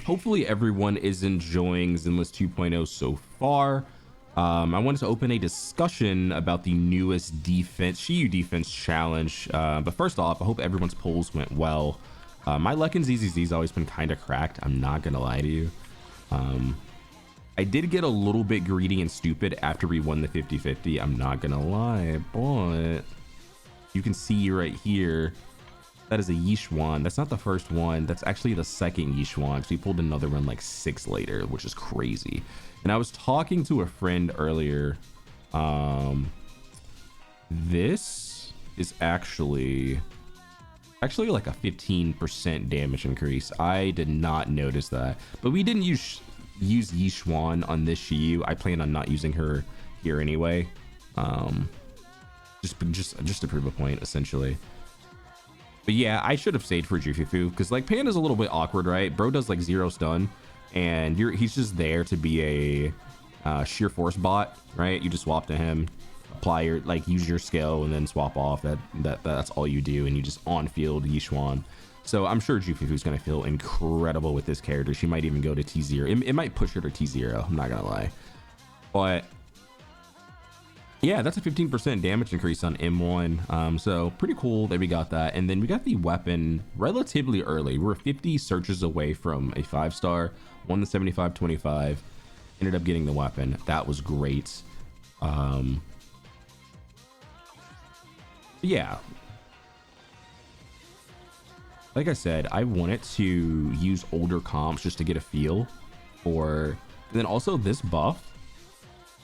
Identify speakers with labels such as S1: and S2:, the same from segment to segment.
S1: Hopefully everyone is enjoying Zenless 2.0 so far. I wanted to open a discussion about the newest defense, Shiu defense challenge. But first off, I hope everyone's polls went well. My luck in ZZZ's always been kind of cracked. I'm not gonna lie to you. I did get a little bit greedy and stupid after we won the 50-50. I'm not gonna lie, but you can see right here, that is a Yixuan. That's not the first one. That's actually the second Yixuan. So we pulled another one like 6 later, which is crazy. And I was talking to a friend earlier. This is actually like a 15% damage increase. I did not notice that, but we didn't use Yixuan on this Shiu. I plan on not using her here anyway. Just to prove a point, essentially. But yeah, I should have stayed for Jufufu because like Panda's a little bit awkward, right? Bro does like 0 stun, and he's just there to be a sheer force bot, right? You just swap to him, apply your use your skill, and then swap off. That's all you do, and you just on field Yixuan. So I'm sure Jufufu's gonna feel incredible with this character. She might even go to T0. It might push her to T0. I'm not gonna lie, but yeah, that's a 15% damage increase on M1. So pretty cool that we got that. And then we got the weapon relatively early. We're 50 searches away from a 5-star, won the 75-25, ended up getting the weapon. That was great. Yeah. Like I said, I wanted to use older comps just to get a feel for, and then also this buff.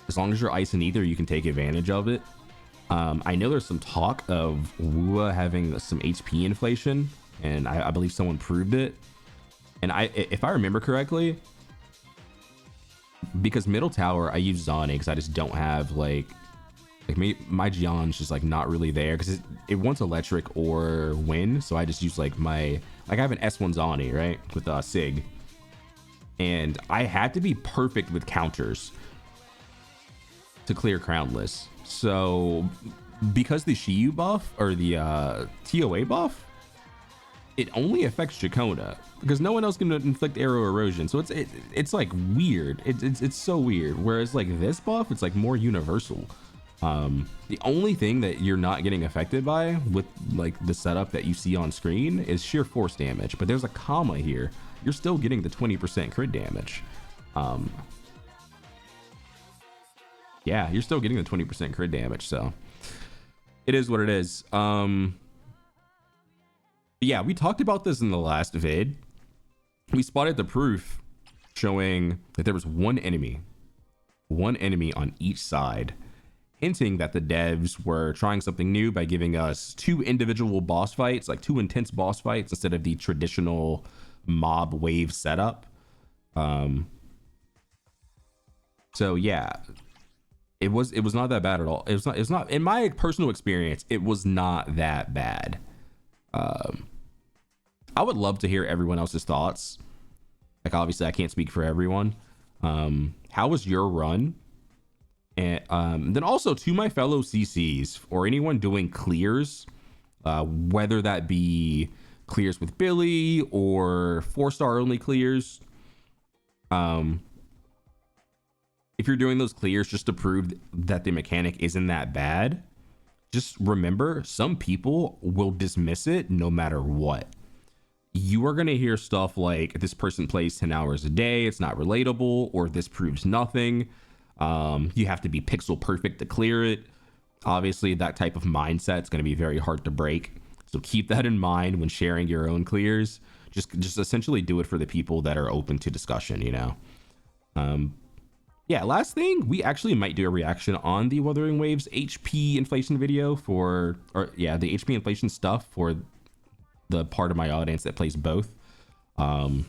S1: As long as you're ice and ether, you can take advantage of it. I know there's some talk of Wua having some HP inflation, and I believe someone proved it. And if I remember correctly, because middle tower, I use Zani because I just don't have like my Jian's just like not really there because it wants electric or wind. So I just use like I have an S1 Zani, right, with Sig, and I had to be perfect with counters to clear crownless. So because the Shiu buff or the TOA buff, it only affects Chakona because no one else can inflict arrow erosion. So it's like weird. It's so weird. Whereas like this buff, it's like more universal. The only thing that you're not getting affected by with like the setup that you see on screen is sheer force damage, but there's a comma here. You're still getting the 20% crit damage. Yeah, you're still getting the 20% crit damage, so it is what it is. Yeah, we talked about this in the last vid. We spotted the proof showing that there was one enemy on each side, hinting that the devs were trying something new by giving us 2 individual boss fights, like 2 intense boss fights instead of the traditional mob wave setup. So yeah, it was not that bad at all. It's not in my personal experience, it was not that bad. I would love to hear everyone else's thoughts. Like obviously I can't speak for everyone. How was your run? And then also to my fellow CCs or anyone doing clears, whether that be clears with Billy or 4-star only clears, if you're doing those clears just to prove that the mechanic isn't that bad, just remember some people will dismiss it no matter what. You are going to hear stuff like this person plays 10 hours a day, it's not relatable, or this proves nothing. You have to be pixel perfect to clear it. Obviously that type of mindset is going to be very hard to break, so keep that in mind when sharing your own clears. Just essentially do it for the people that are open to discussion, you know. Yeah, last thing, we actually might do a reaction on the Wuthering Waves HP inflation video the HP inflation stuff for the part of my audience that plays both. But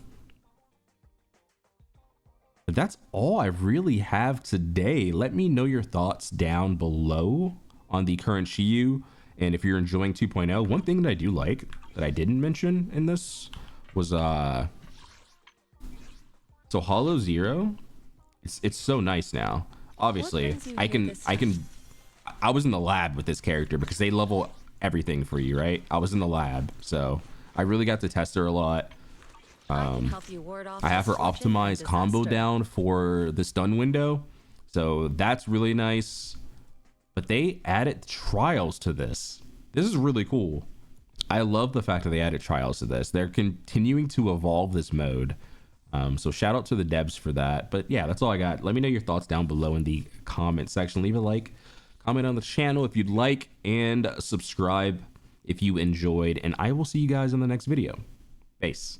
S1: that's all I really have today. Let me know your thoughts down below on the current Shiu, and if you're enjoying 2.0. One thing that I do like that I didn't mention in this was so Hollow Zero. It's so nice now. Obviously, I was in the lab with this character because they level everything for you, right? I was in the lab, so I really got to test her a lot.
S2: I can help you ward off
S1: I have her
S2: misfortune and
S1: optimized combo
S2: disaster.
S1: down for the stun window, so that's really nice. But they added trials to this. This is really cool. I love the fact that they added trials to this. They're continuing to evolve this mode. So shout out to the devs for that. But yeah, that's all I got. Let me know your thoughts down below in the comment section. Leave a like, comment on the channel if you'd like, and subscribe if you enjoyed. And I will see you guys in the next video. Peace.